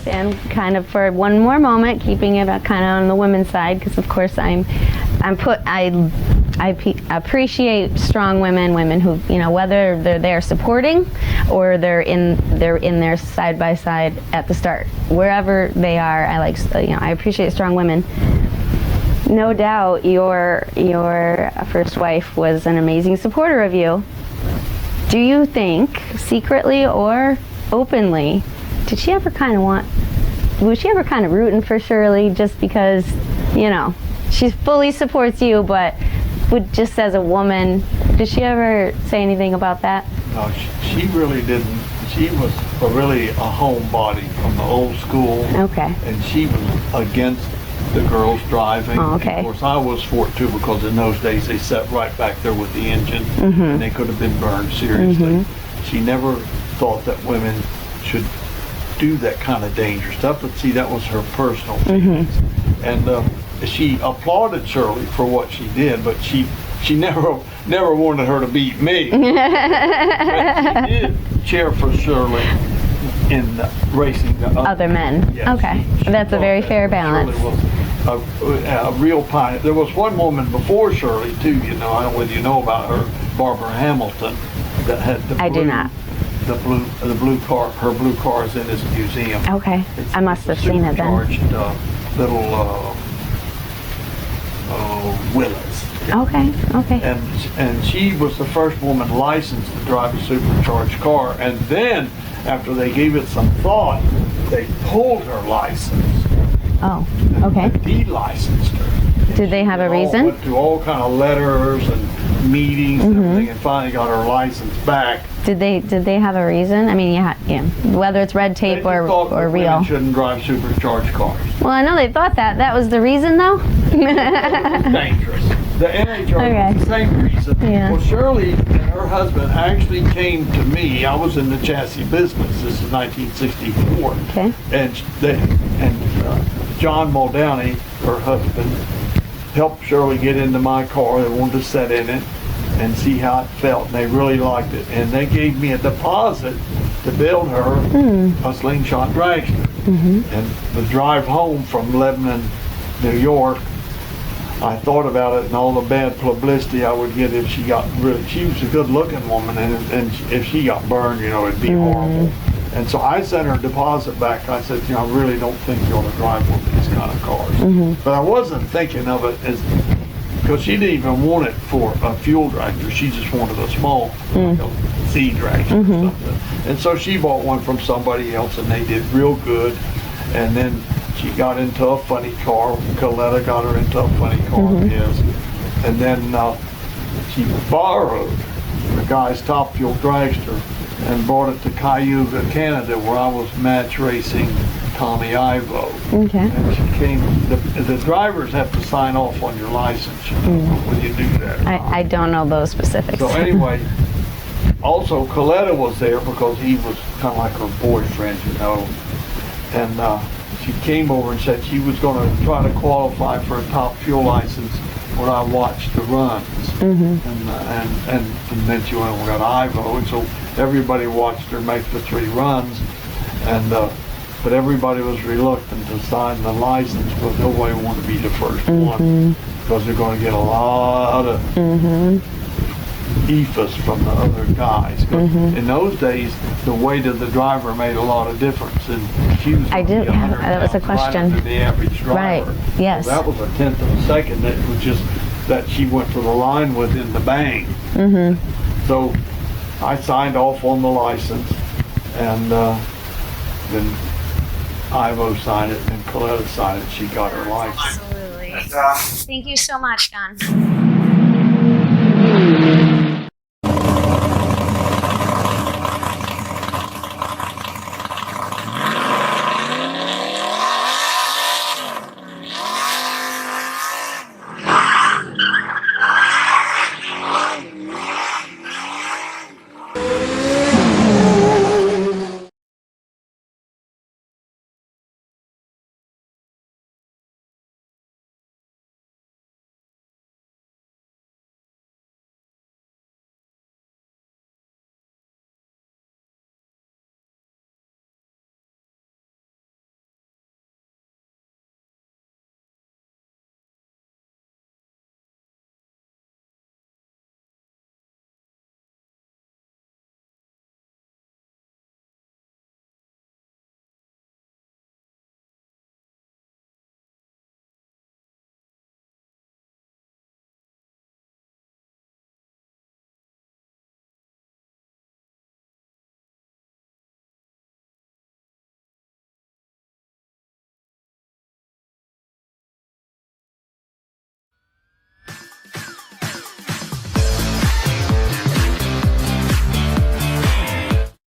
and kind of for one more moment, keeping it kind of on the women's side, because of course I appreciate strong women who, you know, whether they're there supporting or they're in there side by side at the start, wherever they are. I appreciate strong women. No doubt your first wife was an amazing supporter of you. Do you think, secretly or openly, was she ever kind of rooting for Shirley just because, you know, she fully supports you, but just as a woman, did she ever say anything about that? No, she really didn't. She was really a homebody from the old school. Okay. And she was against the girls driving. Oh, okay. And of course, I was for it too, because in those days they sat right back there with the engine, and they could have been burned seriously. She never thought that women should do that kind of dangerous stuff, but see, that was her personal feelings. And she applauded Shirley for what she did, but she never wanted her to beat me. But she did cheer for Shirley in racing the Other men. Yes, Okay. she That's a very fair balance. Shirley was a real pioneer. There was one woman before Shirley too, you know, I don't know whether you know about her, Barbara Hamilton, that had the I do not. The blue car, her blue car is in this museum. Okay. I must have seen it then. Supercharged little Willis. Okay. And she was the first woman licensed to drive a supercharged car. And then, after they gave it some thought, they pulled her license. Oh, okay. De-licensed her. Did they have a reason? Went through all kind of letters and meetings and everything, and finally got her license back. Did they have a reason? I mean, yeah, whether it's red tape They or thought that real. women shouldn't drive supercharged cars. Well, I know they thought that. That was the reason, though. Dangerous. The NHRA was the same reason. Yeah. Well, Shirley and her husband actually came to me. I was in the chassis business. This is 1964. Okay. And John Muldowney, her husband, helped Shirley get into my car. They wanted to sit in it and see how it felt, and they really liked it. And they gave me a deposit to build her a slingshot dragster. And the drive home from Lebanon, New York, I thought about it and all the bad publicity I would get if she got she was a good looking woman, and if she got burned, you know, it'd be horrible. And so I sent her a deposit back. I said, you know, I really don't think you ought to drive one of these kind of cars. But I wasn't thinking of it as, because she didn't even want it for a fuel dragster. She just wanted a small Z dragster or something. And so she bought one from somebody else, and they did real good. And then she got into a funny car. Coletta got her into a funny car of his. And then she borrowed the guy's Top Fuel dragster and brought it to Cayuga, Canada, where I was match racing Tommy Ivo. Okay. And she came, the drivers have to sign off on your license, you know, when you do that. I don't know those specifics. So anyway, also Coletta was there because he was kind of like her boyfriend, you know. And she came over and said she was going to try to qualify for a Top Fuel license when I watched the runs. And then she went and got Ivo, and so everybody watched her make the 3 runs. And but everybody was reluctant to sign the license because nobody wanted to be the first one, because they're going to get a lot of ephus from the other guys. In those days, the weight of the driver made a lot of difference, and she was that was a question. Right, the average driver. Right. Yes. So that was a tenth of a second. That was just that she went to the line with in the bang. So I signed off on the license, and then Ivo signed it and Coletta signed it. She got her license. Absolutely. Thank you so much, Don.